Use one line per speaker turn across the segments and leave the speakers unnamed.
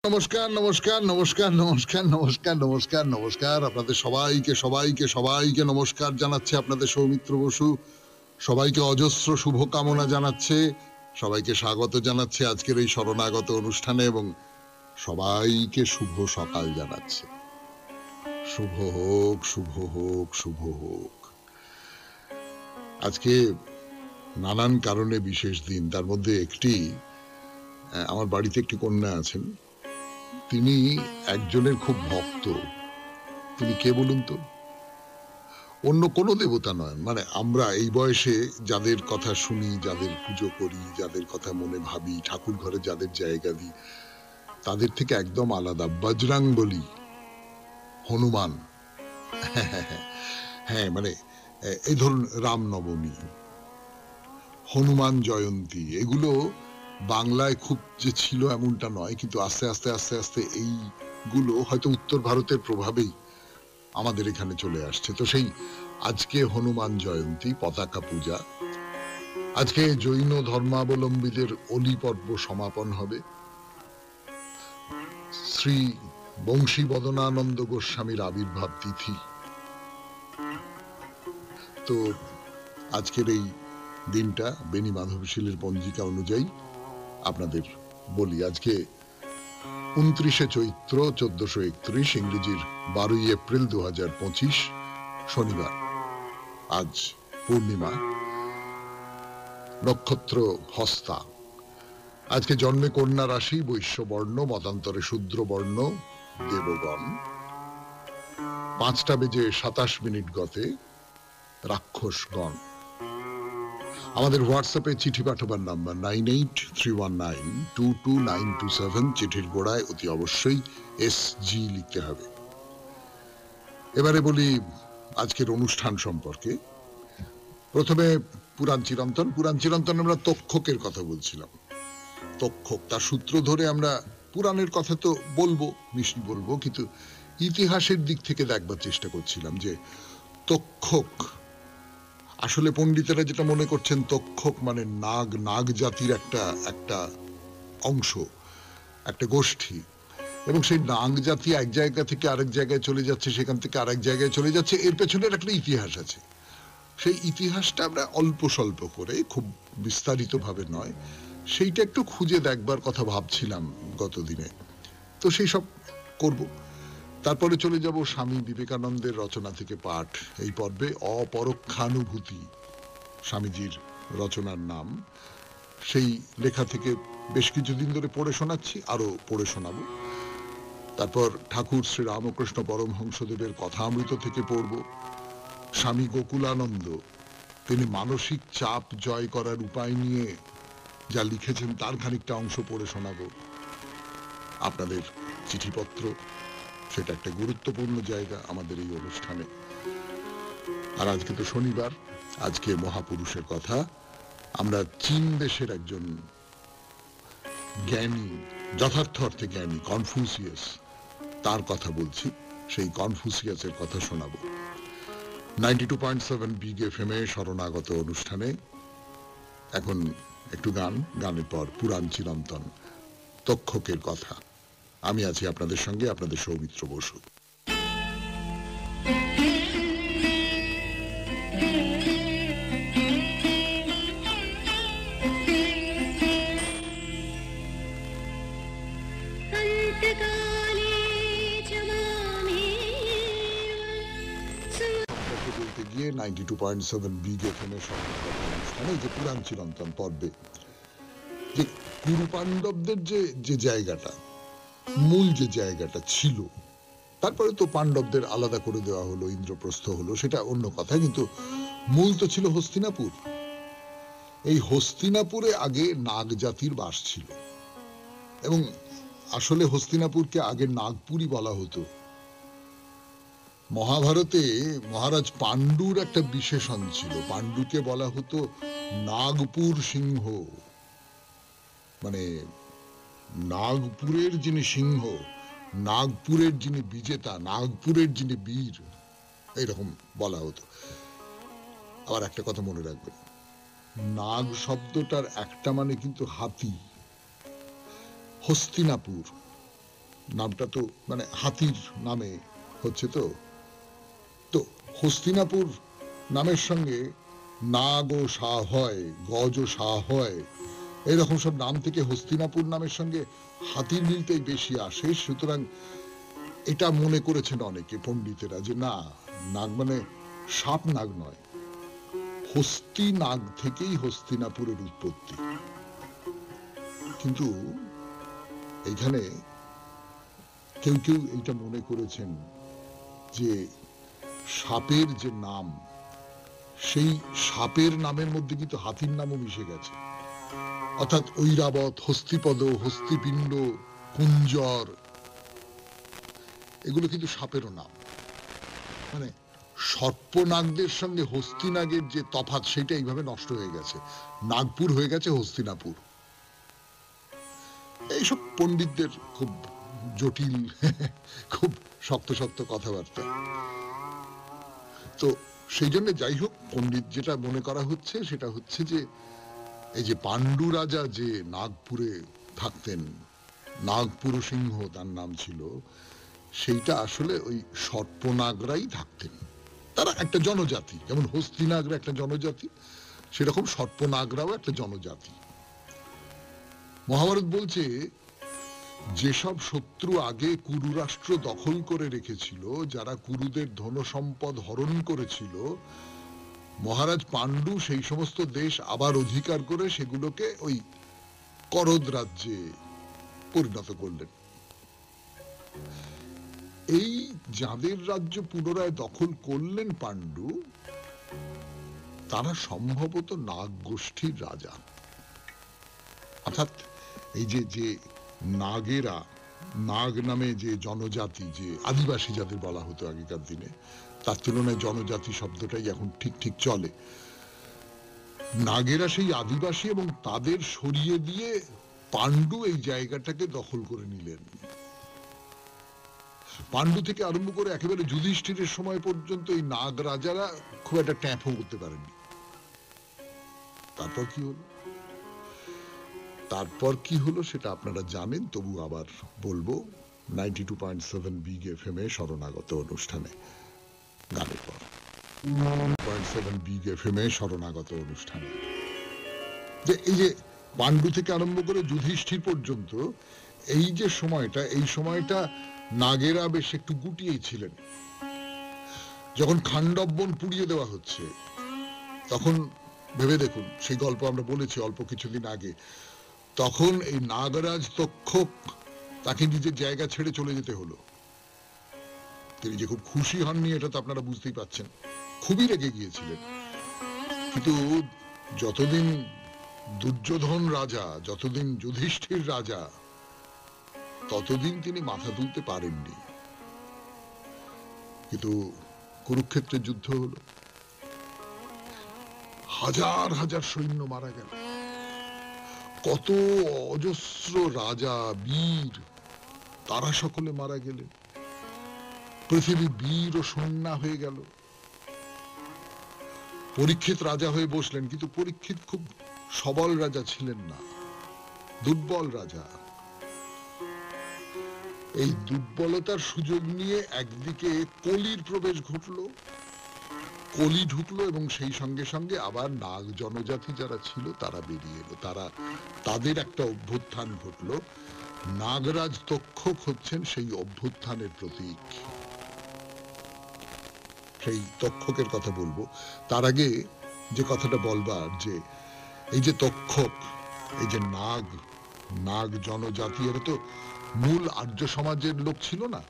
নমস্কার, নমস্কার, নমস্কার, নমস্কার, নমস্কার, নমস্কার, নমস্কার। আপনাদের সবাইকে সবাইকে সবাইকে নমস্কার জানাচ্ছে আপনাদের সৌমিত্র বসু। সবাইকে অজস্র শুভকামনা জানাচ্ছে, সবাইকে স্বাগত জানাচ্ছে আজকের এই শরণাগত অনুষ্ঠানে এবং সবাইকে শুভ সকাল জানাচ্ছে। শুভ হোক, শুভ হোক, শুভ হোক। আজকে নানান কারণে বিশেষ দিন, তার মধ্যে একটি, আমার বাড়িতে একটি কন্যা আছেন, তিনি একজনের খুব ভক্ত। তিনি কে বলুন তো? অন্য কোনো দেবতা নয়, মানে আমরা এই বয়সে যাদের কথা শুনি, যাদের পুজো করি, যাদের কথা মনে ভাবি, ঠাকুর ঘরে যাদের জায়গা দিই, তাদের থেকে একদম আলাদা। বজরংবলী, হনুমান, হ্যাঁ মানে এই ধরুন রামনবমী, হনুমান জয়ন্তী, এগুলো বাংলায় খুব যে ছিল এমনটা নয়, কিন্তু আস্তে আস্তে আস্তে আস্তে এইগুলো হয়তো উত্তর ভারতের প্রভাবেই আমাদের এখানে চলে আসছে। তো সেই আজকে হনুমান জয়ন্তী, পতাকা পূজা, আজকে জৈন ধর্মাবলম্বীদের অলি পর্ব সমাপন হবে। শ্রী বংশী বদনানন্দ গোস্বামীর আবির্ভাব তিথি। তো আজকের এই দিনটা বেনি মাধবশীলের পঞ্জিকা অনুযায়ী আপনাদের বলি, আজকে 29শে চৈত্র 1431, ইংরেজির 12ই এপ্রিল 2025, শনিবার। আজ পূর্ণিমা, নক্ষত্র হস্তা। আজকে জন্মে কন্যা রাশি, বৈশ্যবর্ণ, মতান্তরে শূদ্রবর্ণ দেবগণ। 5:27 গতে রাক্ষসগণ। আমাদের হোয়াটসঅ্যাপে চিঠি পাঠাবার নাম্বার 9831922927, চিঠির গোড়ায় অতি অবশ্যই SG লিখতে হবে। এবারে বলি আজকের অনুষ্ঠান সম্পর্কে। প্রথমে পুরাণ চিরন্তন। পুরাণ চিরন্তন আমরা তক্ষকের কথা বলছিলাম। তক্ষক, তার সূত্র ধরে আমরা পুরাণের কথা তো বলবো, নিশ্চয়ই বলবো, কিন্তু ইতিহাসের দিক থেকে দেখবার চেষ্টা করছিলাম যে তক্ষক আসলে, পণ্ডিতেরা যেটা মনে করছেন, তক্ষক মানে নাগ, নাগ জাতির একটা অংশ, একটা গোষ্ঠী, এবং সেই নাগ জাতি এক জায়গা থেকে আরেক জায়গায় চলে যাচ্ছে, সেখান থেকে আরেক জায়গায় চলে যাচ্ছে, এর পেছনের একটা ইতিহাস আছে। সেই ইতিহাসটা আমরা অল্প স্বল্প করে, খুব বিস্তারিত ভাবে নয়, সেইটা একটু খুঁজে দেখবার কথা ভাবছিলাম গতদিনে। তো সেই সব করব। তারপরে চলে যাব স্বামী বিবেকানন্দের রচনা থেকে পাঠ, এই পর্বে অপরোক্ষানুভূতি, স্বামীজির রচনার নাম। সেই লেখা থেকে বেশ কিছুদিন ধরে পড়ে শোনাচ্ছি, আরো পড়ে শোনাবো। তারপর ঠাকুর শ্রী রামকৃষ্ণ পরমহংসদেবের কথামৃত থেকে পড়ব। স্বামী গোকুলানন্দ, তিনি মানসিক চাপ জয় করার উপায় নিয়ে যা লিখেছেন তার খানিকটা অংশ পড়ে শোনাবো। আপনাদের চিঠিপত্র, সেটা একটা গুরুত্বপূর্ণ জায়গা আমাদের এই অনুষ্ঠানে। আর আজকে তো শনিবার, আজকে মহাপুরুষের কথা। আমরা চীন দেশের একজন জ্ঞানী, যথার্থ অর্থে জ্ঞানী, কনফুসিয়াস, তার কথা বলছি। সেই কনফুসিয়াসের কথা শোনাবো 92.7 বিগ FM এ শরণাগত অনুষ্ঠানে। এখন একটু গান, গানের পর পুরাণ চিরন্তন, তক্ষকের কথা। আমি আছি আপনাদের সঙ্গে, আপনাদের সৌমিত্র বসু। বলতে গিয়ে 92.7 বিগ FM এর শরণাগত অনুষ্ঠানে যে পুরাণ চিরন্তন পর্বে, যে কুরু পাণ্ডবদের যে জায়গাটা, মূল যে জায়গাটা ছিল, তারপরে তো পাণ্ডবদের আলাদা করে দেওয়া হলো, ইন্দ্রপ্রস্থ হলো, সেটা অন্য কথা, কিন্তু মূল তো ছিল হস্তিনাপুর। এই হস্তিনাপুরে আগে নাগ জাতির বাস ছিল, এবং আসলে হস্তিনাপুরকে আগে নাগপুরই বলা হতো। মহাভারতে মহারাজ পাণ্ডুর একটা বিশেষণ ছিল, পাণ্ডুকে বলা হতো নাগপুর সিংহ, মানে নাগপুরের যিনি সিংহ, নাগপুরের যিনি বিজেতা, নাগপুরের যিনি বীর, এইরকম বলা হতো। আবার একটা কথা মনে রাখবেন, নাগ শব্দটার একটা মানে কিন্তু হাতি। হস্তিনাপুর নামটা তো মানে হাতির নামে হচ্ছে, তো তো হস্তিনাপুর নামের সঙ্গে নাগ ও সা হয়, গজ ও সা হয়, এরকম সব নাম থেকে হস্তিনাপুর নামের সঙ্গে হাতির মিলতেই বেশি আসে। সুতরাং এটা মনে করেছেন অনেকে পণ্ডিতেরা যে না, নাগ মানে সাপ নাগ নয়, হস্তি নাগ থেকেই হস্তিনাপুরের উৎপত্তি। কিন্তু এখানে কেউ কেউ এটা মনে করেছেন যে সাপের যে নাম, সেই সাপের নামের মধ্যে কিন্তু হাতির নামও মিশে গেছে। অর্থাৎ ঐরাবত, হস্তিপদ, হস্তিপিণ্ড, কুঞ্জর, এগুলো কিন্তু সাপেরও নাম। মানে সর্পনাগদের সঙ্গে হস্তিনাগের যে তফাৎ, সেটা এইভাবে নষ্ট হয়ে গেছে, নাগপুর হয়ে গেছে হস্তিনাপুর। এইসব পণ্ডিতদের খুব জটিল খুব শক্ত শক্ত কথাবার্তা। তো সেই জন্য যাই হোক, পণ্ডিত যেটা মনে করা হচ্ছে সেটা হচ্ছে যে এই যে পাণ্ডু রাজা যে নাগপুরে থাকতেন, নাগপুর সিংহ তার নাম ছিল, সেইটা আসলে ওই সর্পনাগরাই থাকতেন। তারা একটা জনজাতি, যেমন হস্তিনাগরা একটা জনজাতি, সেরকম সর্পনাগরাও একটা জনজাতি। মহাভারত বলছে যেসব শত্রু আগে কুরু রাষ্ট্র দখল করে রেখেছিল, যারা কুরুদের ধন সম্পদ হরণ করেছিল, মহারাজ পাণ্ডু সেই সমস্ত দেশ আবার অধিকার করে সেগুলোকে ওই করদ রাজ্যে পরিণত করলেন। এই যাদের রাজ্য পুনরায় দখল করলেন পাণ্ডু, তারা সম্ভবত নাগ গোষ্ঠীর রাজা। অর্থাৎ এই যে যে নাগেরা, নাগ নামে যে জনজাতি, যে আদিবাসী যাদের বলা হতো আগেকার দিনে, তার তুলনায় জনজাতি শব্দটাই এখন ঠিক ঠিক চলে। নাগেরা সেই আদিবাসী, এবং তাদের সরিয়ে দিয়ে পাণ্ডু এই জায়গাটাকে দখল করে নিলেন। পাণ্ডু থেকে আরম্ভ করে একেবারে যুধিষ্ঠিরের সময় পর্যন্ত এই নাগ রাজারা খুব একটা ট্যাপও করতে পারেননি। তারপর কি হলো, তারপর কি হলো সেটা আপনারা জানেন, তবু আবার বলবো 92.7 বিগ এফএম এ শরণাগত অনুষ্ঠানে, গানের পর 92.7 বিগ এফএম এ শরণাগত অনুষ্ঠানে, যে এই যে পাণ্ডু থেকে আরম্ভ করে যুধিষ্ঠির পর্যন্ত এই যে সময়টা, এই সময়টা নাগেরা বেশ একটু গুটিয়েই ছিলেন। যখন খান্ডব বন পুড়িয়ে দেওয়া হচ্ছে, তখন ভেবে দেখুন, সেই গল্প আমরা বলেছি অল্প কিছুদিন আগে, তখন এই নাগরাজ তক্ষক, তাকে নিজের জায়গা ছেড়ে চলে যেতে হলো। তিনি যে খুব খুশি হননি এটা তো আপনারা বুঝতেই পাচ্ছেন, খুবই রেগে গিয়েছিলেন। কিন্তু যতদিন দুর্যোধন রাজা, যতদিন যুধিষ্ঠির রাজা, ততদিন তিনি মাথা তুলতে পারেননি। কিন্তু কুরুক্ষেত্রের যুদ্ধ হলো, হাজার হাজার সৈন্য মারা গেল, কত অজস্র রাজা বীর, তারা সকলে মারা গেলেন, পৃথিবী বীর ও শূন্যা হয়ে গেল। পরীক্ষিত রাজা হয়ে বসলেন, কিন্তু পরীক্ষিত খুব সবল রাজা ছিলেন না, দুর্বল রাজা। এই দুর্বলতার সুযোগ নিয়ে একদিকে কলির প্রবেশ ঘটলো, কলি ঢুকলো, এবং সেই সঙ্গে সঙ্গে আবার নাগ জনজাতি যারা ছিল তারা বেরিয়ে এলো, তাদের একটা অভ্যুত্থান ঘটলো। নাগরাজ তক্ষক হচ্ছেন সেই অভ্যুত্থানের প্রতীক। সেই তক্ষকের কথা বলবো, তার আগে যে কথাটা বলবার, যে এই যে তক্ষক, এই যে নাগ, নাগ জনজাতি, এরা তো মূল আর্য সমাজের লোক ছিল না,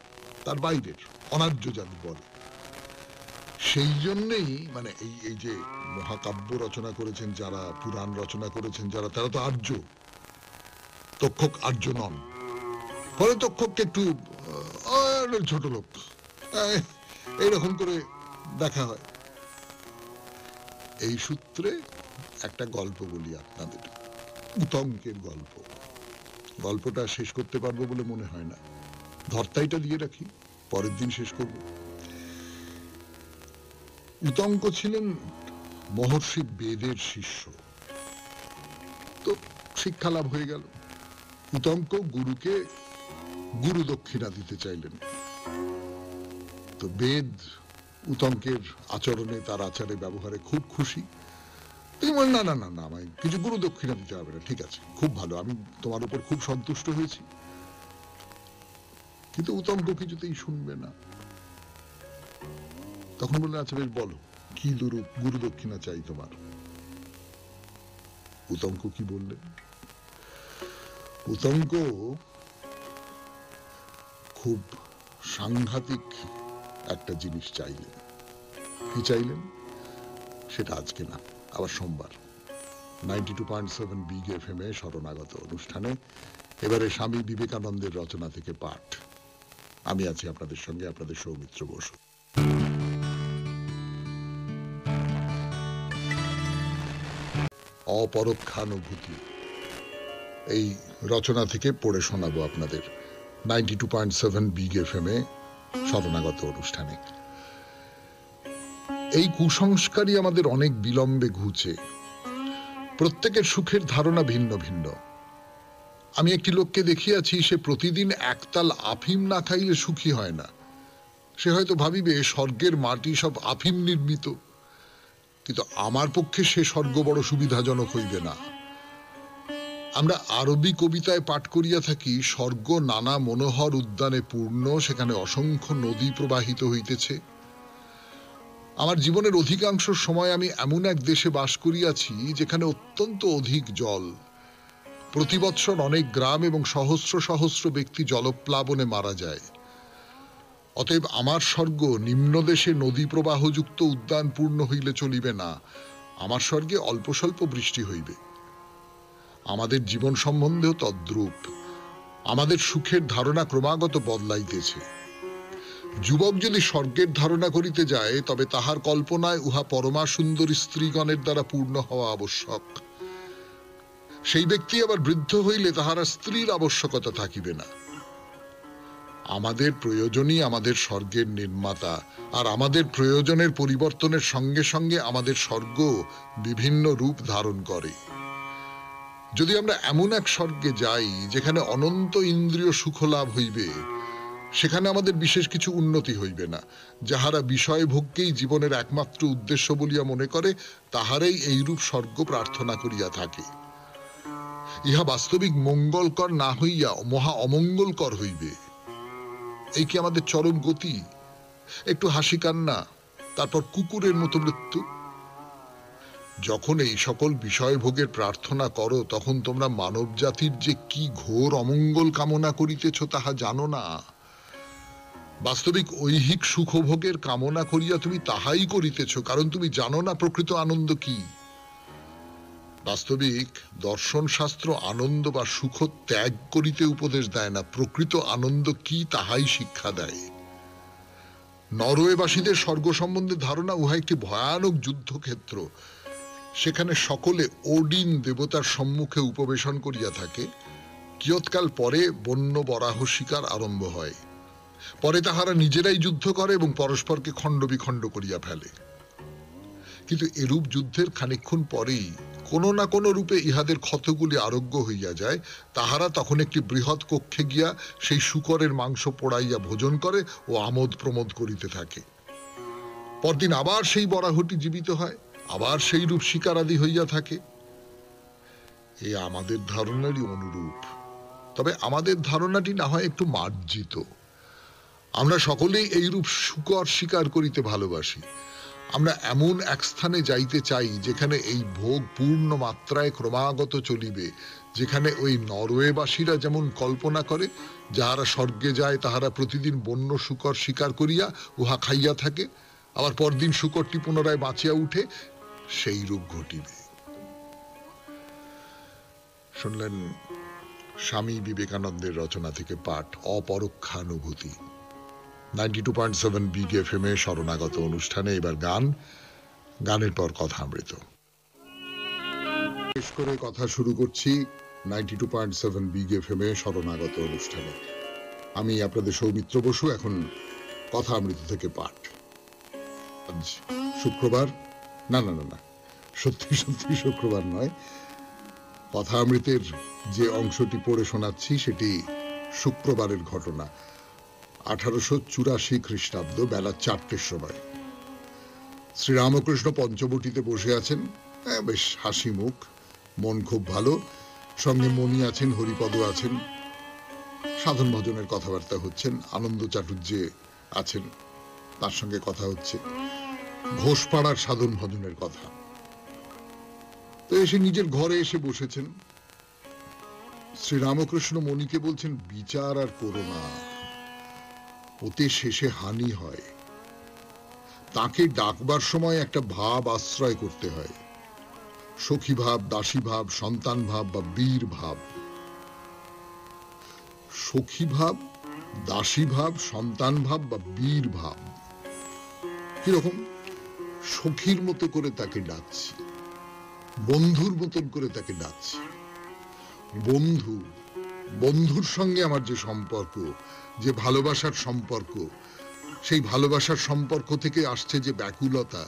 তার বাইরের অনার্য যাদের বলে। সেই জন্যেই মানে এই যে মহাকাব্য রচনা করেছেন যারা, পুরাণ রচনা করেছেন যারা, তারা তো আর্য, তক্ষক আর্য নন। ফলে তক্ষককে একটু ছোট লোক এইরকম করে দেখা হয়। এই সূত্রে একটা গল্প বলি আপনাদের, উতঙ্কের গল্প। গল্পটা শেষ করতে পারবো বলে মনে হয় না, ধর্তাইটা দিয়ে রাখি, পরের দিন শেষ করব। উতঙ্ক ছিলেন মহর্ষি বেদের শিষ্য, তো শিক্ষা লাভ হয়ে গেল। উতঙ্ক গুরুকে গুরু দক্ষিণা দিতে চাইলেন। তো বেদ উতঙ্কের আচরণে, তার আচারে ব্যবহারে খুব খুশি। তিনি বলেন, না না না না, আমায় কিছু গুরু দক্ষিণা দিতে হবে না, ঠিক আছে, খুব ভালো, আমি তোমার উপর খুব সন্তুষ্ট হয়েছি। কিন্তু উতঙ্ক কিছুতেই শুনবে না। তখন বললেন, আচ্ছা বেশ, বলো কি গুরু দক্ষিণা চাই তোমার। উতঙ্ক কি বললেন? উতঙ্ক খুব সাংঘাতিক একটা জিনিস চাইলেন। কি চাইলেন সেটা আজকে না, আবার সোমবার 92.7 বিগ এফএম এ শরণাগত অনুষ্ঠানে এবারে স্বামী বিবেকানন্দের রচনা থেকে পাঠ। আমি আছি আপনাদের সঙ্গে, আপনাদের সৌমিত্র বসু। অপরোক্ষানুভূতি, এই রচনা থেকে পড়ে শোনাবো আপনাদের 92.7 বিগ এফএম এ শরণাগত অনুষ্ঠানে। এই কুসংস্কারই আমাদের অনেক বিলম্বে ঘুচে। প্রত্যেকের সুখের ধারণা ভিন্ন ভিন্ন। আমি একটি লোককে দেখিয়াছি, সে প্রতিদিন একতাল আফিম না খাইলে সুখী হয় না। সে হয়তো ভাবিবে স্বর্গের মাটি সব আফিম নির্মিত, কিন্তু আমার পক্ষে সে স্বর্গ বড় সুবিধাজনক হইবে না। আমরা আরবি কবিতায় পাঠ করিয়া থাকি, স্বর্গ নানা মনোহর উদ্যানে পূর্ণ, সেখানে অসংখ্য নদী প্রবাহিত হইতেছে। আমার জীবনের অধিকাংশ সময় আমি এমন এক দেশে বাস করিয়াছি যেখানে অত্যন্ত অধিক জল। প্রতি বৎসর অনেক গ্রাম এবং সহস্র সহস্র ব্যক্তি জলপ্লাবনে মারা যায়। অতএব আমার স্বর্গ নিম্নদেশে নদী প্রবাহযুক্ত উদ্যান পূর্ণ হইলে চলিবে না। আমার স্বর্গে অল্প স্বল্প বৃষ্টি হইবে। আমাদের জীবন সম্বন্ধেও তদ্রূপ। আমাদের সুখের ধারণা ক্রমাগত বদলাইতেছে। যুবক যদি স্বর্গের ধারণা করিতে যায়, তবে তাহার কল্পনায় উহা পরমা সুন্দরী স্ত্রীগণের দ্বারা পূর্ণ হওয়া আবশ্যক। সেই ব্যক্তি আবার বৃদ্ধ হইলে তাহার স্ত্রীর আবশ্যকতা থাকিবে না। আমাদের প্রয়োজনই আমাদের স্বর্গের নির্মাতা, আর আমাদের প্রয়োজনের পরিবর্তনের সঙ্গে সঙ্গে আমাদের স্বর্গ বিভিন্ন রূপ ধারণ করে। যদি আমরা এমন এক স্বর্গে যাই যেখানে অনন্ত ইন্দ্রিয় সুখ লাভ হইবে, সেখানে আমাদের বিশেষ কিছু উন্নতি হইবে না। যাহারা বিষয় ভোগকেই জীবনের একমাত্র উদ্দেশ্য বলিয়া মনে করে, তাহারাই এইরূপ স্বর্গ প্রার্থনা করিয়া থাকে। ইহা বাস্তবিক মঙ্গলকর না হইয়া মহা অমঙ্গলকর হইবে। এই কি আমাদের চরম গতি? একটু হাসি কান্না, তারপর কুকুরের মতো মৃত্যু। যখন এই সকল বিষয় ভোগের প্রার্থনা করো, তখন তোমরা মানব জাতির যে কি ঘোর অমঙ্গল কামনা করিতেছ তাহা জানো না। বাস্তবিক ঐহিক সুখভোগের কামনা করিয়া তুমি তাহাই করিতেছ, কারণ তুমি জানো না প্রকৃত আনন্দ কি। বাস্তবিক দর্শন শাস্ত্র আনন্দ বা সুখ ত্যাগ করিতে উপদেশ দেয় না, প্রকৃত আনন্দ কি তাহাই শিক্ষা দেয়। নরওয়েবাসীদের স্বর্গ সম্বন্ধে ধারণা উহা একটি ভয়ানক যুদ্ধক্ষেত্র। সেখানে সকলে ওডিন দেবতার সম্মুখে উপবেশন করিয়া থাকে। কিয়ৎকাল পরে বন্য বরাহ শিকার আরম্ভ হয়। পরে তাহারা নিজেরাই যুদ্ধ করে এবং পরস্পরকে খণ্ড বিখণ্ড করিয়া ফেলে। কিন্তু এরূপ যুদ্ধের খানিকক্ষণ পরেই কোনো না কোনো রূপে ইহাদের ক্ষতগুলি আরোগ্য হইয়া যায়। তাহারা তখন একটি বৃহৎ কক্ষে গিয়া সেই শূকরের মাংস পোড়াইয়া ভোজন করে ও আমোদ প্রমোদ করিতে থাকে। পরদিন আবার সেই বরাহটি জীবিত হয়, আবার সেই রূপ শিকারাদি হইয়া থাকে। এ আমাদের ধারণারই অনুরূপ, তবে আমাদের ধারণাটি না হয় একটু মার্জিত। আমরা সকলেই এইরূপ শূকর শিকার করিতে ভালোবাসি। আমরা এমন এক স্থানে যাইতে চাই যেখানে এই ভোগ পূর্ণ মাত্রায় ক্রমাগত চলিবে, যেখানে ওই নরওয়েবাসীরা যেমন কল্পনা করে, যাহারা স্বর্গে যায় তাহারা প্রতিদিন বন্য শূকর শিকার করিয়া উহা খাইয়া থাকে, আবার পরদিন শূকরটি পুনরায় বাঁচিয়া উঠে, সেই রূপ ঘটিবে। শুনলেন স্বামী বিবেকানন্দের রচনা থেকে পাঠ, অপরোক্ষানুভূতি। 92.7 বিগ এফএম এ শরণাগত অনুষ্ঠানে এবার গান, গানের পর কথামৃত। শেষ করে কথা শুরু করছি 92.7 বিগ এফএম এ শরণাগত অনুষ্ঠানে। আমি আপনাদের সৌমিত্র বসু। এখন কথামৃত থেকে পাঠ। আজ শুক্রবার, না না না না, সত্যি সত্যি শুক্রবার নয়। কথামৃতের যে অংশটি পড়ে শোনাচ্ছি সেটি শুক্রবারের ঘটনা, 1884 খ্রিস্টাব্দ, বেলা 4টের সময়। শ্রীরামকৃষ্ণ পঞ্চবটিতে বসে আছেন, বেশ হাসি মুখ, মন খুব ভালো, সঙ্গে মণি আছেন, হরিপদ আছেন, সাধন ভজনের কথাবার্তা হচ্ছেন, আনন্দ চাটুর্যে আছেন, তার সঙ্গে কথা হচ্ছে ঘোষপাড়ার সাধন ভজনের কথা। তো এসে নিজের ঘরে এসে বসেছেন। শ্রীরামকৃষ্ণ মণিকে বলছেন, বিচার আর করো না, ওতে শেষে হানি হয়। তাকে ডাকবার সময় একটা ভাব আশ্রয় করতে হয়, সখী ভাব, দাসী ভাব, সন্তান ভাব বা বীর ভাব। সখী ভাব, দাসী ভাব, সন্তান ভাব বা বীর ভাব। কিরকম? সখীর মতো করে তাকে ডাকছি, বন্ধুর মতন করে তাকে ডাকছি। বন্ধু, বন্ধুর সঙ্গে আমার যে সম্পর্ক, যে ভালোবাসার সম্পর্ক, সেই ভালোবাসার সম্পর্ক থেকে আসছে যে ব্যাকুলতা,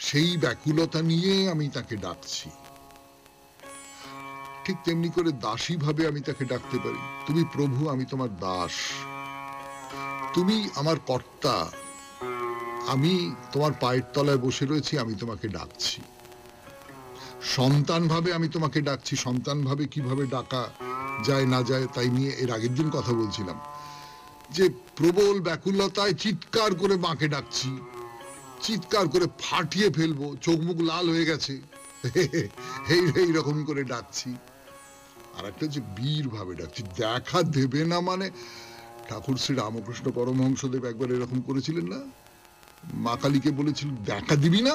সেই ব্যাকুলতা নিয়ে আমি তাকে ডাকছি। ঠিক তেমনি করে দাসী ভাবে আমি তাকে ডাকতে পারি, তুমি প্রভু, আমি তোমার দাস, তুমি আমার কর্তা, আমি তোমার পায়ের তলায় বসে রয়েছি, আমি তোমাকে ডাকছি। সন্তান ভাবে আমি তোমাকে ডাকছি। সন্তান ভাবে কিভাবে ডাকা যায় না যায় তাই নিয়ে এর আগের দিন কথা বলছিলাম, যে প্রবল ব্যাকুলতায় চিৎকার করে মাকে ডাকছি, চিৎকার করে ফাটিয়ে ফেলবো, চোখ মুখ লাল হয়ে গেছে, এই রকম করে ডাকছি। আর একটা হচ্ছে বীর ভাবে ডাকছি, দেখা দেবে না মানে। ঠাকুর শ্রী রামকৃষ্ণ পরমহংসদেব একবার এরকম করেছিলেন না, মা কালীকে বলেছিলেন, দেখা দিবি না,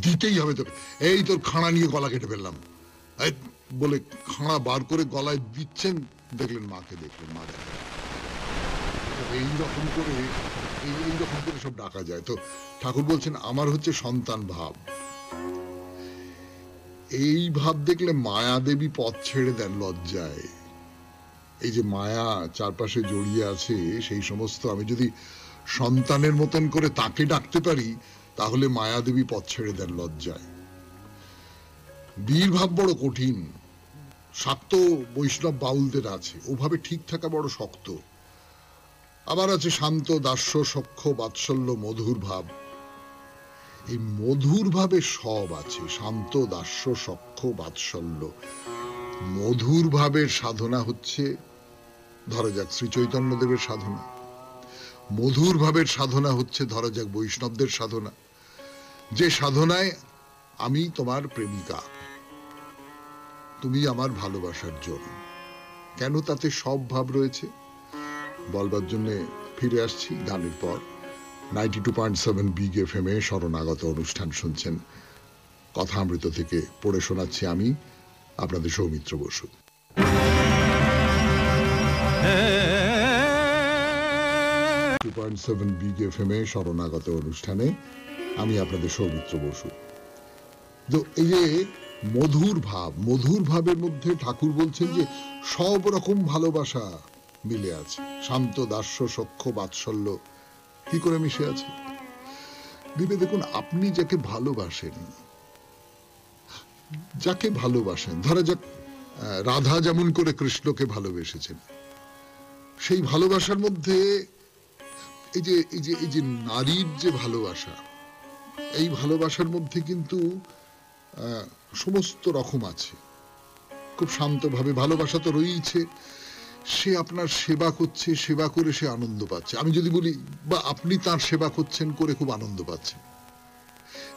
দিতেই হবে তোকে, এই তোর খাঁড়া নিয়ে গলা কেটে ফেললাম, বলে খাঁড়া বার করে গলায় দিচ্ছেন, দেখলেন মাকে, দেখলেন মা দেখলেন। এইরকম করে সব ডাকা যায়। তো ঠাকুর বলছেন, আমার হচ্ছে সন্তান ভাব। এই ভাব দেখলে মায়া দেবী পথ ছেড়ে দেন লজ্জায়। এই যে মায়া চারপাশে জড়িয়ে আছে, সেই সমস্ত আমি যদি সন্তানের মতন করে তাকে ডাকতে পারি, তাহলে মায়া দেবী পথ ছেড়ে দেন লজ্জায়। বীর ভাব বড় কঠিন, শাক্ত বৈষ্ণব বাউলদের আছে, ওভাবে ঠিক থাকা বড় শক্ত। আবার আছে শান্ত, দাস্য, সখ্য, বাৎসল্য, মধুর ভাব। এই মধুর ভাবে সব আছে, শান্ত, দাস্য, সখ্য, বাৎসল্য। মধুর ভাবের সাধনা হচ্ছে, ধরা যাক শ্রী চৈতন্যদেবের সাধনা। মধুর ভাবের সাধনা হচ্ছে, ধরা যাক বৈষ্ণবদের সাধনা। যে সাধনায় আমি তোমার প্রেমিকা, তুমি আমার ভালোবাসার জন। কেন? তাতে সব ভাব রয়েছে। বলবার জন্য ফিরে আসছি গানের পর। 92.7 বিগ FM এ শরণাগত অনুষ্ঠান শুনছেন। কথামৃত থেকে পড়ে শোনাচ্ছি আমি, আপনাদের সৌমিত্র বসু। 2.7 বিগ FM এ শরণাগত অনুষ্ঠানে আমি আপনাদের সৌমিত্র বসু। তো এই যে মধুর ভাব, মধুর ভাবের মধ্যে ঠাকুর বলছেন যে সব রকম ভালোবাসা মিলে আছে। শান্ত, দাস্য, সখ্য, বাৎসল্য কি করে মিশে আছে। দিবে দেখুন, আপনি যাকে ভালোবাসেন, ধরা যাক রাধা যেমন করে কৃষ্ণকে ভালোবেসেছেন, সেই ভালোবাসার মধ্যে এই যে নারীর যে ভালোবাসা, এই ভালোবাসার মধ্যে কিন্তু সমস্ত রকম আছে। খুব শান্তভাবে ভালোবাসা তো রয়েছে, সে আপনার সেবা করছে, সেবা করে সে আনন্দ পাচ্ছে। আমি যদি বলি, বা আপনি তার সেবা করছেন, করে খুব আনন্দ পাচ্ছেন,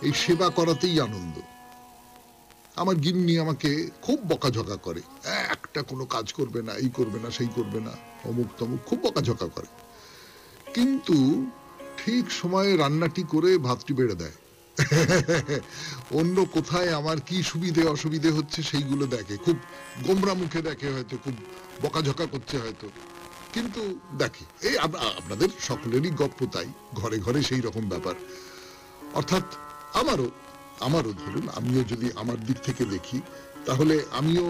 এই সেবা করাতেই আনন্দ। আমার গিন্নি আমাকে খুব বকাঝকা করে, একটা কোনো কাজ করবে না, এই করবে না, সেই করবে না, অমুক তমুক, খুব বকাঝকা করে, কিন্তু ঠিক সময়ে রান্নাটি করে ভাতটি বেড়ে দেয়। অন্য কোথায় আমার কি সুবিধে অসুবিধে হচ্ছে সেইগুলো দেখে, খুব গোমরা মুখে দেখে, হয়তো খুব বকাঝকা করছে হয়তো, কিন্তু দেখে। এই আপনাদের সকলেরই গপ্প তাই, ঘরে ঘরে সেই রকম ব্যাপার। অর্থাৎ আমারও ধরুন, আমিও যদি আমার দিক থেকে দেখি, তাহলে আমিও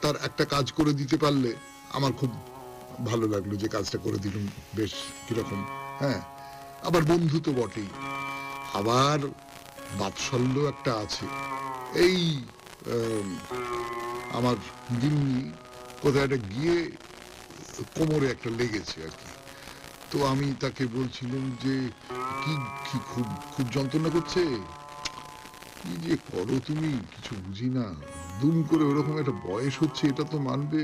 তার একটা কাজ করে দিতে পারলে আমার খুব ভালো লাগলো, যে কাজটা করে দিলাম, বেশ কিরকম। হ্যাঁ, আবার বন্ধু তো বটেই, আবার বাৎসল্য একটা আছে। এই আমার গিন্নি কোথায় একটা গিয়ে কোমরে একটা লেগেছে আর কি। তো আমি তাকে বলছিলাম যে কি কি খুব খুব যন্ত্রণা করছে, কি যে করো তুমি কিছু বুঝি না, দুম করে ওরকম একটা বয়স হচ্ছে এটা তো মানবে।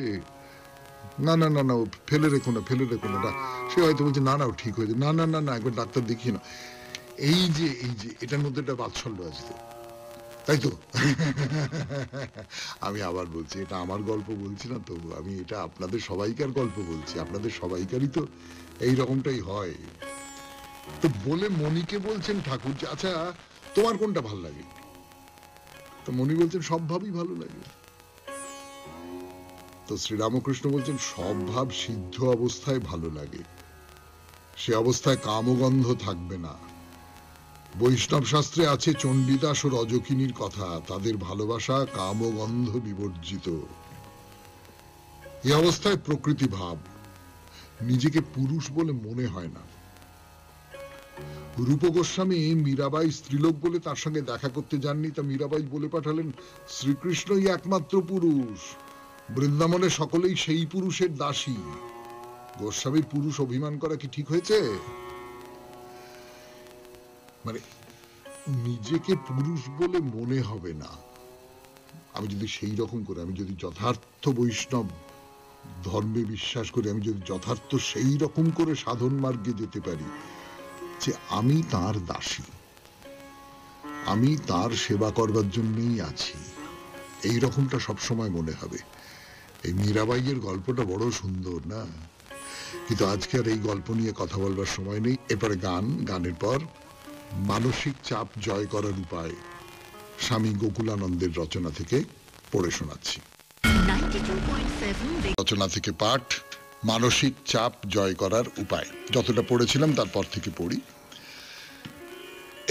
না না না না ও ফেলে রেখো না, ফেলে রেখো না। সে হয়তো বলছে না না ও ঠিক হয়েছে, না না না না একবার ডাক্তার দেখিয়ে না। এই যে এটার মধ্যে একটা বাৎসল্য আছে তো, তাই তো? আমি আবার বলছি এটা আমার গল্প বলছি না তো, আমি এটা আপনাদের সবাইকার গল্প বলছি, আপনাদের সবাইকারই তো এই রকমটাই হয়। তো বলে মণিকে বলছেন ঠাকুর যে আচ্ছা তোমার কোনটা ভাল লাগে? তো মণি বলছেন সব ভাবই ভালো লাগে। তো শ্রীরামকৃষ্ণ বলছেন সব ভাব সিদ্ধ অবস্থায় ভালো লাগে, সে অবস্থায় কামগন্ধ থাকবে না। বৈষ্ণব শাস্ত্রে আছে চণ্ডীদাস ও রজকিনীর কথা, তাদের ভালোবাসা কামগন্ধ বিবর্জিত। এই অবস্থায় প্রকৃতি ভাব, নিজেকে পুরুষ বলে মনে হয় না। রূপ গোস্বামী মীরাবাই স্ত্রীলোক বলে তার সঙ্গে দেখা করতে যাননি, তা মীরাবাই বলে পাঠালেন শ্রীকৃষ্ণই একমাত্র পুরুষ, বৃন্দাবনে সকলেই সেই পুরুষের দাসী। গোস্বামীর পুরুষ অভিমান করা কি ঠিক হয়েছে? মানে নিজেকে পুরুষ বলে মনে হবে না। আমি যদি সেই রকম করে, আমি যদি যথার্থ বৈষ্ণব ধর্মে বিশ্বাস করি, আমি যদি যথার্থ সেই রকম করে সাধন মার্গে যেতে পারি যে আমি তার দাসী, আমি তার সেবা করবার জন্যই আছি, এই রকমটা সবসময় মনে হবে। এই মীরাবাইয়ের গল্পটা বড় সুন্দর না? কিন্তু আজকে আর এই গল্প নিয়ে কথা বলবার সময় নেই। এরপরে গান, গানের পর মানসিক চাপ জয় করার উপায় স্বামী গোকুলানন্দের রচনা থেকে পড়ে শোনাচ্ছি। রচনা থেকে পাঠ, মানসিক চাপ জয় করার উপায়। যতটা পড়েছিলাম তারপর থেকে পড়ি।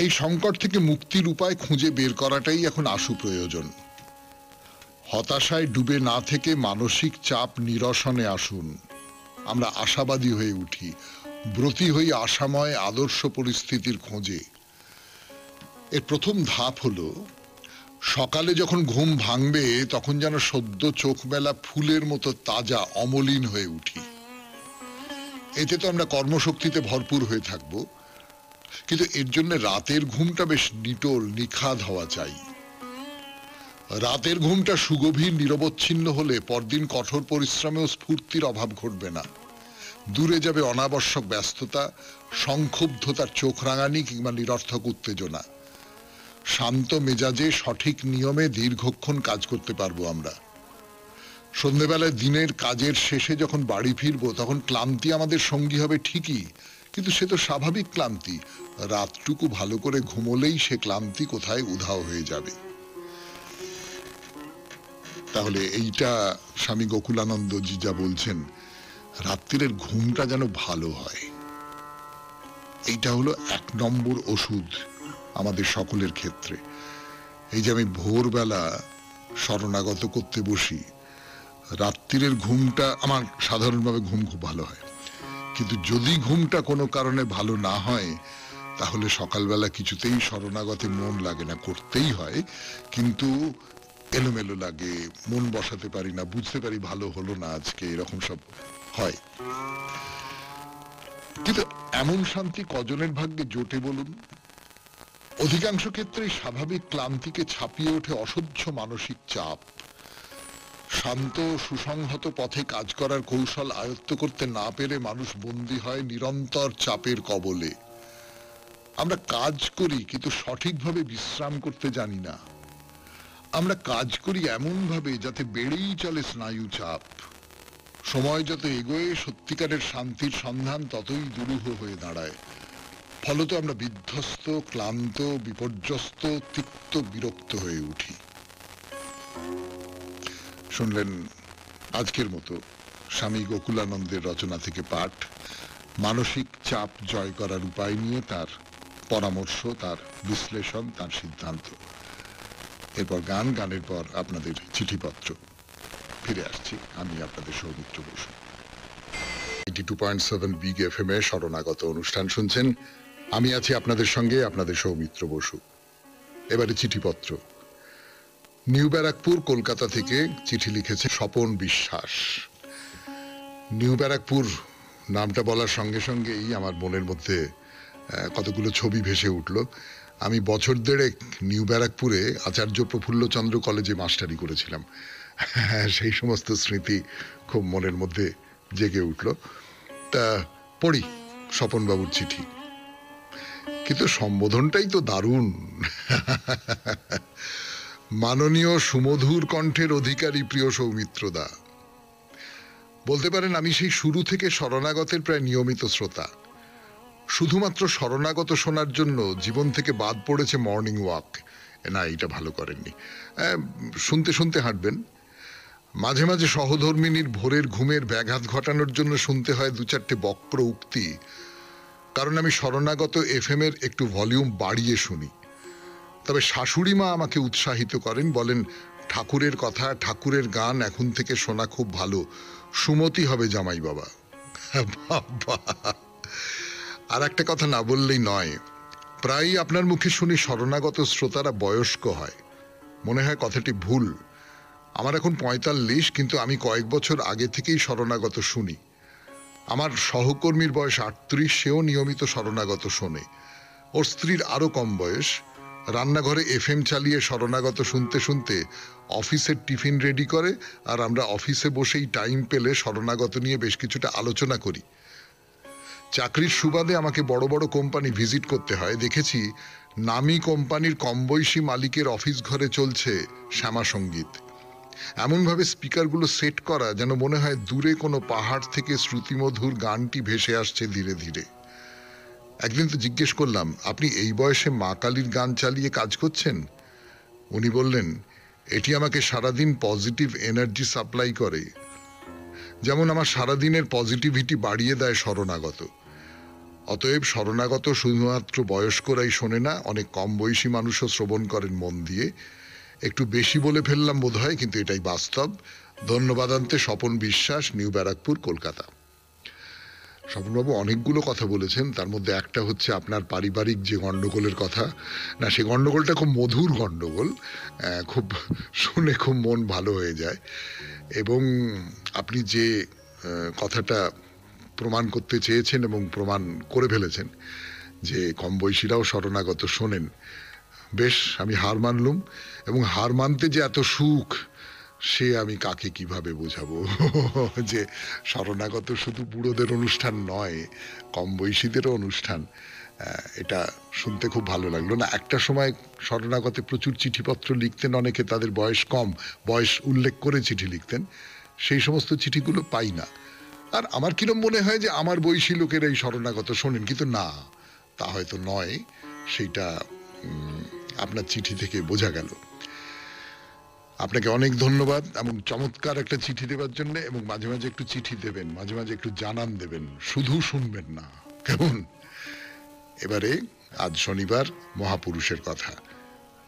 এই সংকট থেকে মুক্তির উপায় খুঁজে বের করাটাই এখন আশু প্রয়োজন। হতাশায় ডুবে না থেকে মানসিক চাপ নিরসনে আসুন। আমরা আশাবাদী হয়ে উঠি, ব্রতী হই আশাময় আদর্শ পরিস্থিতির খোঁজে। এর প্রথম ধাপ হলো সকালে যখন ঘুম ভাঙবে তখন যেন সদ্য চোখ মেলা ফুলের মতো তাজা অমলিন হয়ে উঠি। এতে তো আমরা কর্মশক্তিতে ভরপুর হয়ে থাকব, কিন্তু এর জন্য রাতের ঘুমটা বেশ নিটোল নিখাদ হওয়া চাই। রাতের ঘুমটা সুগভীর নিরবচ্ছিন্ন হলে পরদিন কঠোর পরিশ্রমেও স্ফূর্তির অভাব ঘটবে না। দূরে যাবে অনাবশ্যক ব্যস্ততা, সংক্ষুব্ধতার চোখ রাঙানি কিংবা নিরর্থক উত্তেজনা। শান্ত মেজাজে সঠিক নিয়মে দীর্ঘক্ষণ কাজ করতে পারবো আমরা। সন্ধ্যেবেলায় দিনের কাজের শেষে যখন বাড়ি ফিরবো তখন ক্লান্তি আমাদের সঙ্গী হবে ঠিকই, কিন্তু সে তো স্বাভাবিক ক্লান্তি। রাতটুকু ভালো করে ঘুমোলেই সে ক্লান্তি কোথায় উধাও হয়ে যাবে। তাহলে এইটা স্বামী গোকুলানন্দজি যা বলছেন, রাত্রিরের ঘুমটা যেন ভালো হয়, এইটা হলো 1 নম্বর ওষুধ আমাদের সকলের ক্ষেত্রে। এই যে আমি ভোরবেলা শরণাগত করতে বসি, রাত্রিরের ঘুমটা আমার সাধারণভাবে ঘুম খুব ভালো হয়, কিন্তু যদি ঘুমটা কোনো কারণে ভালো না হয় তাহলে সকালবেলা কিছুতেই শরণাগতে মন লাগে না, করতেই হয় কিন্তু এলোমেলো লাগে, মন বসাতে পারি না, বুঝতে পারি ভালো হলো না আজকে, এরকম সব হয়। কিন্তু এমন শান্তি কজনের ভাগ্যে জোটে বলুন? অধিকাংশ ক্ষেত্রেই স্বাভাবিক ক্লান্তিকে ছাপিয়ে ওঠে অসহ্য মানসিক চাপ। শান্ত সুসংহত পথে কাজ করার কৌশল আয়ত্ত করতে না পেরে মানুষ বন্দী হয় নিরন্তর চাপের কবলে। আমরা কাজ করি কিন্তু সঠিকভাবে বিশ্রাম করতে জানি না। আমরা কাজ করি এমন ভাবে যাতে বেড়েই চলে স্নায়ু চাপ। সময় যত এগোয় সত্যিকারের শান্তির সন্ধান ততই দুরূহ হয়ে দাঁড়ায়। ফলত আমরা বিধ্বস্ত, ক্লান্ত, বিপর্যস্ত, তিক্ত, বিরক্ত হয়ে উঠি। শুনলেন আজকের মতো স্বামী গোকুলানন্দের রচনা থেকে পাঠ, মানসিক চাপ জয় করার উপায় নিয়ে তার পরামর্শ, তার বিশ্লেষণ, তার সিদ্ধান্ত। এরপর গান, গানের পর আপনাদের চিঠিপত্র। ফিরে আসছি, আমি আপনাদের সৌমিত্র বসু। 82.7 বিগ এফএম এ শরণাগত অনুষ্ঠান শুনছেন। আমি আছি আপনাদের সঙ্গে, আপনাদের সৌমিত্র বসু। এবারে চিঠিপত্র। নিউ ব্যারাকপুর, কলকাতা থেকে চিঠি লিখেছে স্বপন বিশ্বাস। নিউ ব্যারাকপুর নামটা বলার সঙ্গে সঙ্গেই আমার মনের মধ্যে কতগুলো ছবি ভেসে উঠল। আমি বছর দেড়েক নিউ ব্যারাকপুরে আচার্য প্রফুল্লচন্দ্র কলেজে মাস্টারি করেছিলাম। সেই সমস্ত স্মৃতি খুব মনের মধ্যে জেগে উঠল। তা পড়ি স্বপনবাবুর চিঠি, কিন্তু সম্বোধনটাই তো দারুণ। মাননীয় সুমধুর কণ্ঠের অধিকারী প্রিয় সৌমিত্রদা, বলতে পারেন আমি সেই শুরু থেকে শরণাগতের প্রায় নিয়মিত শ্রোতা। শুধুমাত্র শরণাগত শোনার জন্য জীবন থেকে বাদ পড়েছে মর্নিং ওয়াক। না, এটা ভালো করেননি। শুনতে শুনতে হাঁটবেন। মাঝে মাঝে সহধর্মিনীর ভোরের ঘুমের ব্যাঘাত ঘটানোর জন্য শুনতে হয় দু চারটে বক্র উক্তি, কারণ আমি শরণাগত এফএম এর একটু ভলিউম বাড়িয়ে শুনি। তবে শাশুড়ি মা আমাকে উৎসাহিত করেন, বলেন ঠাকুরের কথা, ঠাকুরের গান এখন থেকে শোনা খুব ভালো, সুমতি হবে জামাই বাবা। বাবা, আর একটা কথা না বললেই নয়, প্রায়ই আপনার মুখে শুনি শরণাগত শ্রোতারা বয়স্ক হয়। মনে হয় কথাটি ভুল। আমার এখন ৪৫, কিন্তু আমি কয়েক বছর আগে থেকেই শরণাগত শুনি। আমার সহকর্মীর বয়স ৩৮, সেও নিয়মিত শরণাগত শোনে। ওর স্ত্রীর আরো কম বয়স, রান্নাঘরে এফএম চালিয়ে শরণাগত শুনতে শুনতে অফিসের টিফিন রেডি করে, আর আমরা অফিসে বসেই টাইম পেলে শরণাগত নিয়ে বেশ কিছুটা আলোচনা করি। চাকরির সুবাদে আমাকে বড় বড় কোম্পানি ভিজিট করতে হয়। দেখেছি নামী কোম্পানির কম বয়সী মালিকের অফিস ঘরে চলছে শ্যামা সঙ্গীত। এমনভাবে স্পিকারগুলো সেট করা যেন মনে হয় দূরে কোনো পাহাড় থেকে শ্রুতিমধুর গানটি ভেসে আসছে ধীরে ধীরে। একদিন তো জিজ্ঞেস করলাম, আপনি এই বয়সে মা কালীর গান চালিয়ে কাজ করছেন? উনি বললেন, এটি আমাকে সারাদিন পজিটিভ এনার্জি সাপ্লাই করে, যেমন আমার সারাদিনের পজিটিভিটি বাড়িয়ে দেয় শরণাগত। অতএব শরণাগত শুধুমাত্র বয়স্করাই শোনে না, অনেক কম বয়সী মানুষও শ্রবণ করেন মন দিয়ে। একটু বেশি বলে ফেললাম বোধহয়, কিন্তু এটাই বাস্তব। ধন্যবাদান্তে স্বপন বিশ্বাস, নিউ ব্যারাকপুর, কলকাতা। স্বপনবাবু অনেকগুলো কথা বলেছেন, তার মধ্যে একটা হচ্ছে আপনার পারিবারিক যে গন্ডগোলের কথা। না, সে গন্ডগোলটা খুব মধুর গন্ডগোল, খুব শুনে খুব মন ভালো হয়ে যায়। এবং আপনি যে কথাটা প্রমাণ করতে চেয়েছেন এবং প্রমাণ করে ফেলেছেন যে কম বয়সীরাও শরণাগত শোনেন, বেশ, আমি হার মানলুম। এবং হার মানতে যে এত সুখ, সে আমি কাকে কিভাবে বোঝাবো। যে শরণাগত শুধু বুড়োদের অনুষ্ঠান নয়, কম বয়সীদেরও অনুষ্ঠান। এটা শুনতে খুব ভালো লাগলো। না, একটা সময় শরণাগতে প্রচুর চিঠিপত্র লিখতেন অনেকে, তাদের বয়স কম, বয়স উল্লেখ করে চিঠি লিখতেন। সেই সমস্ত চিঠিগুলো পাই না। আর আমার কিরম মনে হয় যে আমার বয়সী লোকেরা এই শরণাগত শোনেন, কিন্তু না, তা হয়তো নয়। সেইটা আপনার চিঠি থেকে বোঝা গেল। আপনাকে অনেক ধন্যবাদ এমন চমৎকার একটা চিঠি দেওয়ার জন্য। এবং মাঝে মাঝে একটু চিঠি দেবেন, মাঝে মাঝে একটু জানান দেবেন, শুধু শুনবেন না, কেমন? এবারে আজ শনিবার, মহাপুরুষের কথা।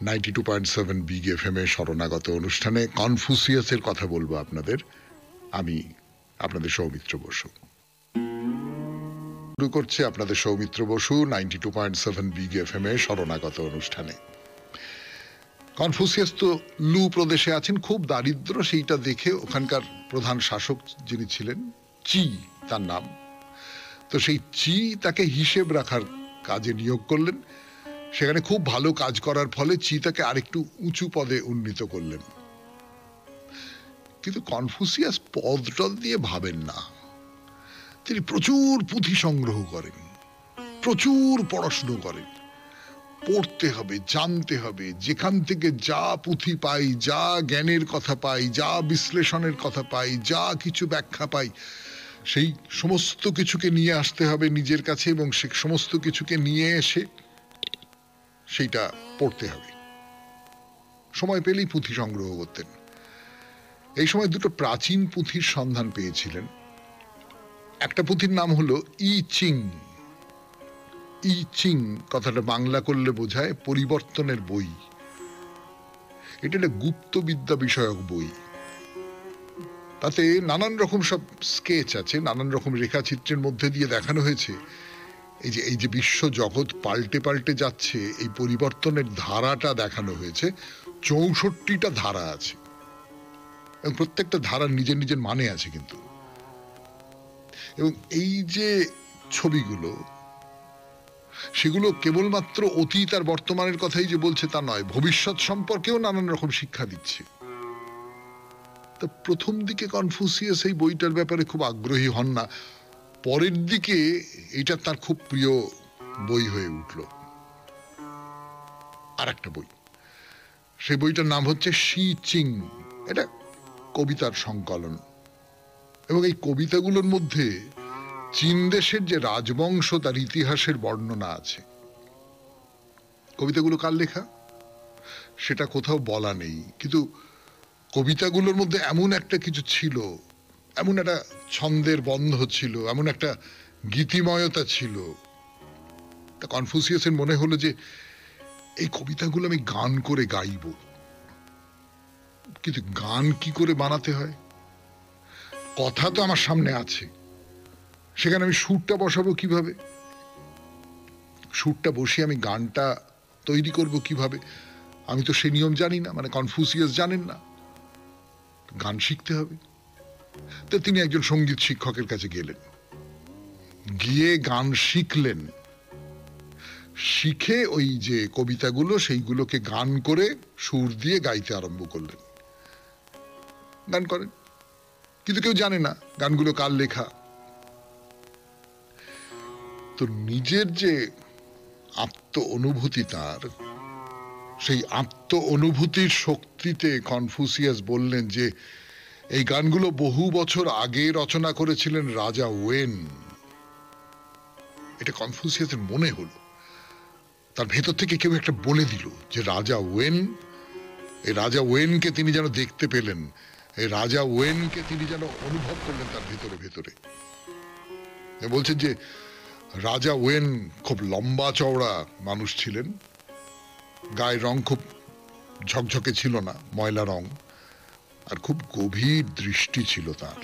92.7 বিগ এফএম এ শরণাগত অনুষ্ঠানে কনফুসিয়াসের কথা বলবো আপনাদের। আমি আপনাদের সৌমিত্র বসু। শুরু করছে আপনাদের সৌমিত্র বসু 92.7 বিগ এফএম এ শরণাগত অনুষ্ঠানে। কনফুসিয়াস তো লু প্রদেশে আছেন, খুব দারিদ্র, সেইটা দেখে ওখানকার প্রধান শাসক যিনি ছিলেন, চি তার নাম, তো সেই চি তাকে হিসেব রাখার কাজে নিয়োগ করলেন। সেখানে খুব ভালো কাজ করার ফলে চি তাকে আরেকটু উঁচু পদে উন্নীত করলেন। কিন্তু কনফুসিয়াস পদটল দিয়ে ভাবেন না। তিনি প্রচুর পুঁথি সংগ্রহ করেন, প্রচুর পড়াশুনো করেন। পড়তে হবে, জানতে হবে, যেখান থেকে যা পুঁথি পাই, যা জ্ঞানের কথা পাই, যা বিশ্লেষণের কথা পাই, যা কিছু ব্যাখ্যা পাই, সেই সমস্ত কিছুকে নিয়ে আসতে হবে নিজের কাছে, এবং সে সমস্ত কিছুকে নিয়ে এসে সেইটা পড়তে হবে। সময় পেলেই পুঁথি সংগ্রহ করতেন। এই সময় দুটো প্রাচীন পুঁথির সন্ধান পেয়েছিলেন। একটা পুঁথির নাম হলো ই চিং। ই চিং কথাটা বাংলা করলে বোঝায় পরিবর্তনের বই। এটা একটা গুপ্ত বিদ্যা বিষয়ক বই। তাতে নানান রকম সব স্কেচ আছে, নানান রকম রেখাচিত্রের মধ্যে দিয়ে দেখানো হয়েছে এই যে বিশ্ব জগৎ পাল্টে পাল্টে যাচ্ছে, এই পরিবর্তনের ধারাটা দেখানো হয়েছে। ৬৪টা ধারা আছে এবং প্রত্যেকটা ধারার নিজের নিজের মানে আছে। কিন্তু এবং এই যে ছবিগুলো, সেগুলো কেবলমাত্র অতীত আর বর্তমানের কথাই যে বলছে তা নয়, ভবিষ্যৎ সম্পর্কেও নানান রকম শিক্ষা দিচ্ছে। তা প্রথম দিকে কনফুসিয়াস এই বইটার ব্যাপারে খুব আগ্রহী হন না, পরের দিকে এটা তার খুব প্রিয় বই হয়ে উঠল। আর একটা বই, সেই বইটার নাম হচ্ছে শি চিং। এটা কবিতার সংকলন, এবং এই কবিতাগুলোর মধ্যে চীন দেশের যে রাজবংশ তার ইতিহাসের বর্ণনা আছে। কবিতাগুলো কার লেখা সেটা কোথাও বলা নেই, কিন্তু কবিতাগুলোর মধ্যে এমন একটা কিছু ছিল, এমন একটা ছন্দের বন্ধ ছিল, এমন একটা গীতিময়তা ছিল, তা কনফুসিয়াসের মনে হলো যে এই কবিতাগুলো আমি গান করে গাইব। কিন্তু গান কি করে বানাতে হয়? কথা তো আমার সামনে আছে, সেখানে আমি সুরটা বসাবো কিভাবে? সুরটা বসিয়ে আমি গানটা তৈরি করব কিভাবে? আমি তো সে নিয়ম জানি না, মানে কনফুসিয়াস জানেন না। গান শিখতে হবে। তো তিনি একজন সঙ্গীত শিক্ষকের কাছে গেলেন, গিয়ে গান শিখলেন, শিখে ওই যে কবিতাগুলো সেইগুলোকে গান করে সুর দিয়ে গাইতে আরম্ভ করলেন। গান করেন, কিন্তু কেউ জানে না গানগুলো কার লেখা। তো নিজের যে আত্ম অনুভূতি, তার সেই আত্ম অনুভূতির শক্তিতে কনফুসিয়াস বললেন যে এই গানগুলো বহু বছর আগে রচনা করেছিলেন রাজা ওয়েন। এটা কনফুসিয়াসের মনে হলো, তার ভেতর থেকে কেউ একটা বলে দিল যে রাজা ওয়েন, এই রাজা ওয়েনকে তিনি যেন দেখতে পেলেন, এই রাজা ওয়েনকে তিনি যেন অনুভব করলেন তার ভেতরে ভেতরে। বলছেন যে রাজা ওয়েন খুব লম্বা চওড়া মানুষ ছিলেন, গায়ের রং খুব ঝকঝকে ছিল না, ময়লা রং, আর খুব গভীর দৃষ্টি ছিল তার।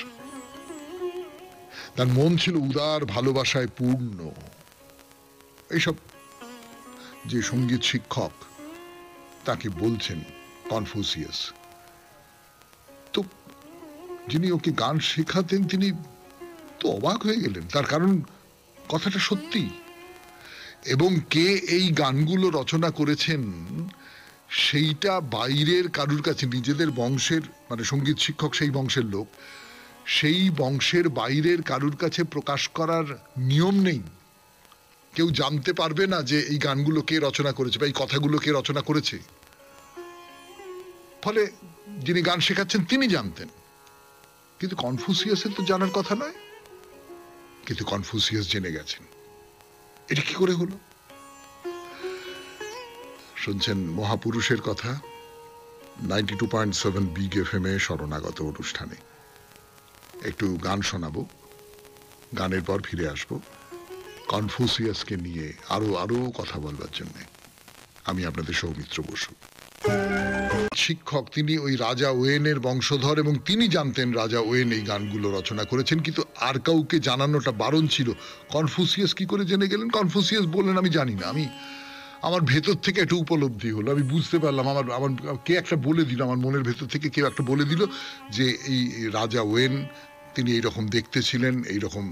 তার মন ছিল উদার ভালোবাসায় পূর্ণ। এইসব যে সঙ্গীত শিক্ষক তাকে বলছেন কনফুসিয়াস। তো যিনি ওকে গান শেখাতেন তিনি তো অবাক হয়ে গেলেন, তার কারণ কথাটা সত্যি। এবং কে এই গানগুলো রচনা করেছেন সেইটা বাইরের কারুর কাছে, নিজেদের বংশের, মানে সঙ্গীত শিক্ষক সেই বংশের লোক, সেই বংশের বাইরের কারুর কাছে প্রকাশ করার নিয়ম নেই। কেউ জানতে পারবে না যে এই গানগুলো কে রচনা করেছে বা এই কথাগুলো কে রচনা করেছে। ফলে যিনি গান শেখাচ্ছেন তিনি জানতেন, কিন্তু কনফুসিয়াসের তো জানার কথা নয়। কিন্তু কনফুসিয়াস জেনে গেছেন। এটা কি করে হলো? শুনছেন মহাপুরুষের কথা 92.7 বিগ এফএম এ শরণাগত অনুষ্ঠানে। একটু গান শোনাবো, গানের পর ফিরে আসবো কনফুসিয়াসকে নিয়ে আরো আরো কথা বলবার জন্য। আমি আপনাদের সৌমিত্র বসু। শিক্ষক, তিনি ওই রাজা ওয়েনের বংশধর এবং তিনি জানতেন রাজা ওয়েন এই গানগুলো রচনা করেছেন, কিন্তু আর কাউকে জানানোটা বারণ ছিল। কনফুসিয়াস কি করে জেনে গেলেন? কনফুসিয়াস বললেন আমি জানি না, আমার ভেতর থেকে একটা উপলব্ধি হলো, আমি বুঝতে পারলাম, আমার কে একটা বলে দিল, আমার মনের ভেতর থেকে কেউ একটা বলে দিল যে এই রাজা ওয়েন তিনি এইরকম দেখতে ছিলেন, এইরকম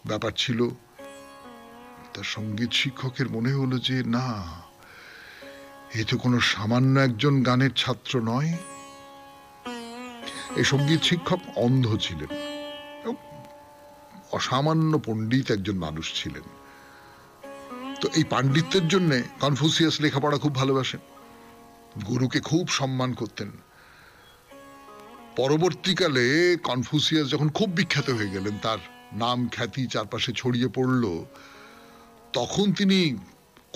ব্যাপার ছিল। তার সঙ্গীত শিক্ষকের মনে হলো যে না, এ তো কোনো সামান্য একজন গানের ছাত্র নয়। এই সঙ্গীত শিক্ষক অন্ধ ছিলেন, অসামান্য পণ্ডিত একজন মানুষ ছিলেন। তো এই পাণ্ডিত্যের জন্য কনফুসিয়াস লেখাপড়া খুব ভালোবাসেন, গুরুকে খুব সম্মান করতেন। পরবর্তীকালে কনফুসিয়াস যখন খুব বিখ্যাত হয়ে গেলেন, তার নাম খ্যাতি চারপাশে ছড়িয়ে পড়ল, তখন তিনি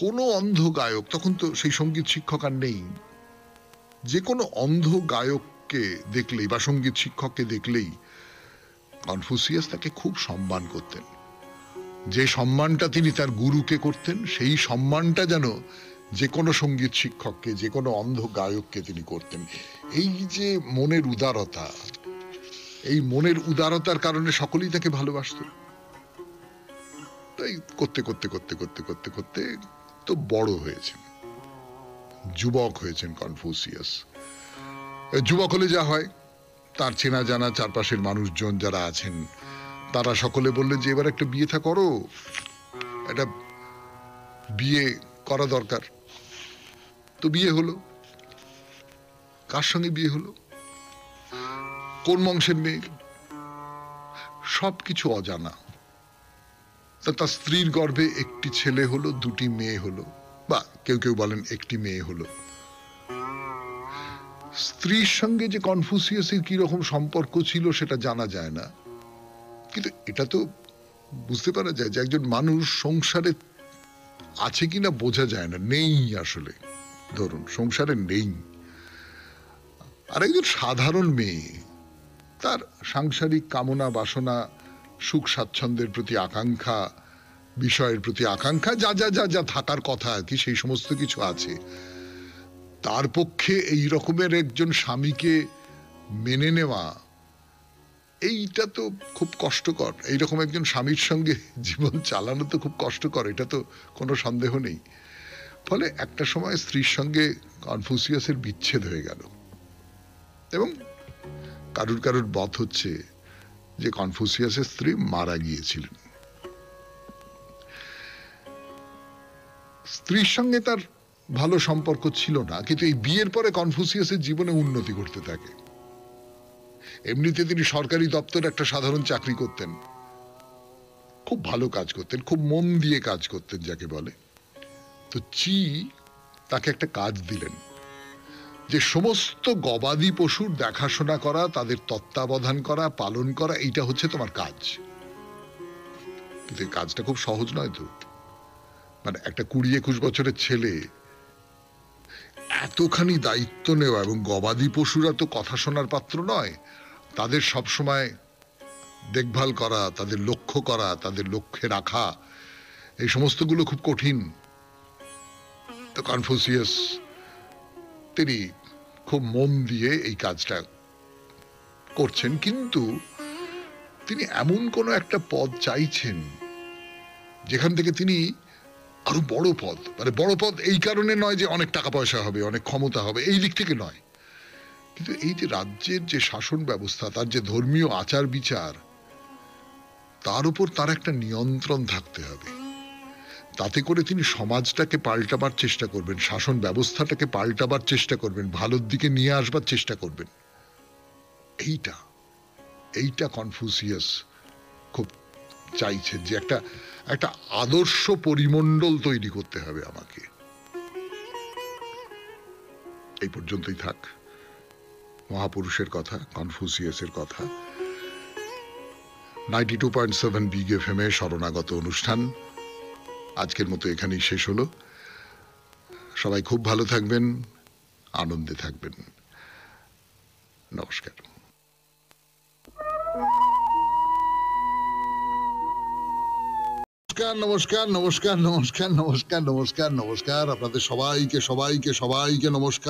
কোনো অন্ধ গায়ক, তখন তো সেই সঙ্গীত শিক্ষক আর নেই, যে কোনো অন্ধ গায়ককে দেখলেই বা সঙ্গীত শিক্ষককে দেখলেই কনফুসিয়াস তাকে খুব সম্মান করতেন। যে সম্মানটা তিনি তার গুরুকে করতেন, সেই সম্মানটা যেন যে কোনো সঙ্গীত শিক্ষককে, যে কোনো অন্ধ গায়ককে তিনি করতেন। এই যে মনের উদারতা, এই মনের উদারতার কারণে সকলেই তাকে ভালোবাসত। তাই করতে করতে করতে করতে করতে করতে তো বড় হয়েছেন, যুবক হয়েছেন কনফুসিয়াস। যুবক হলে যা হয়, তার চেনা জানা চারপাশের মানুষজন যারা আছেন তারা সকলে বললেন যে এবার একটা বিয়ে থা করো, একটা বিয়ে করা দরকার। তো বিয়ে হলো। কার সঙ্গে বিয়ে হলো, কোন বংশের মেয়ে, সবকিছু অজানা। তার স্ত্রীর গর্ভে একটি ছেলে হলো, দুটি মেয়ে হলো, বা কেউ কেউ বলেন একটি মেয়ে হলো। স্ত্রীর সঙ্গে যে কনফুসিয়াসের কি রকম সম্পর্ক ছিল সেটা জানা যায় না, কিন্তু এটা তো বুঝতে পারা যায় যে একজন মানুষ সংসারে আছে কিনা বোঝা যায় না, নেই আসলে, ধরুন সংসারে নেই। আর একজন সাধারণ মেয়ে, তার সাংসারিক কামনা বাসনা, সুখ স্বাচ্ছন্দ্যের প্রতি আকাঙ্ক্ষা, বিষয়ের প্রতি আকাঙ্ক্ষা, যা যা যা যা থাকার কথা আর কি, সেই সমস্ত কিছু আছে। তার পক্ষে এই রকমের একজন স্বামীকে মেনে নেওয়া, এইটা তো খুব কষ্টকর। এইরকম একজন স্বামীর সঙ্গে জীবন চালানো তো খুব কষ্টকর, এটা তো কোনো সন্দেহ নেই। ফলে একটা সময় স্ত্রীর সঙ্গে কনফুসিয়াসের বিচ্ছেদ হয়ে গেল, এবং কারুর কারুর মত হচ্ছে যে কনফুসিয়াসের স্ত্রী মারা গিয়েছিলেন। স্ত্রীর সঙ্গে তার ভালো সম্পর্ক ছিল না, কিন্তু এই বিয়ের পরে কনফুসিয়াসের জীবনে উন্নতি করতে থাকে। এমনিতে তিনি সরকারি দপ্তরে একটা সাধারণ চাকরি করতেন, খুব ভালো কাজ করতেন, খুব মন দিয়ে কাজ করতেন যাকে বলে। তো চি তাকে একটা কাজ দিলেন যে সমস্ত গবাদি পশুর দেখাশোনা করা, তাদের তত্ত্বাবধান করা, পালন করা, এইটা হচ্ছে তোমার কাজ। কিন্তু এই কাজটা খুব সহজ নয় তো। মানে একটা 20-21 বছরের ছেলে এতখানি দায়িত্ব নেওয়া, এবং গবাদি পশুরা তো কথা শোনার পাত্র নয়, তাদের সবসময় দেখভাল করা, তাদের লক্ষ্য করা, তাদের লক্ষ্যে রাখা, এই সমস্তগুলো খুব কঠিন। তো কনফুসিয়াস তিনি খুব মন দিয়ে এই কাজটা করছেন, কিন্তু তিনি এমন কোনো একটা পদ চাইছেন যেখান থেকে তিনি আরো বড় পদ, মানে বড় পদ এই কারণে নয় যে অনেক টাকা পয়সা হবে, অনেক ক্ষমতা হবে, এই দিক থেকে নয়, কিন্তু এই যে রাজ্যের যে শাসন ব্যবস্থা, তার যে ধর্মীয় আচার বিচার, তার উপর তার একটা নিয়ন্ত্রণ থাকতে হবে। তাতে করে তিনি সমাজটাকে পাল্টাবার চেষ্টা করবেন, শাসন ব্যবস্থাটাকে পাল্টাবার চেষ্টা করবেন, ভালোর দিকে নিয়ে আসবার চেষ্টা করবেন। এইটা কনফুসিয়াস খুব চাইছেন, যে একটা আদর্শ পরিমণ্ডল তৈরি করতে হবে আমাকে। এই পর্যন্তই থাক মহাপুরুষের কথা, কনফুসিয়াসের কথা। 92.7 বিগ এফএম এ শরণাগত অনুষ্ঠান আজকের মতো এখানেই শেষ হলো। সবাই খুব ভালো থাকবেন, আনন্দে থাকবেন। নমস্কার। নমস্কার নমস্কার নমস্কার নমস্কার নমস্কার নমস্কার নমস্কার আপনাদের সবাইকে সবাইকে সবাইকে নমস্কার।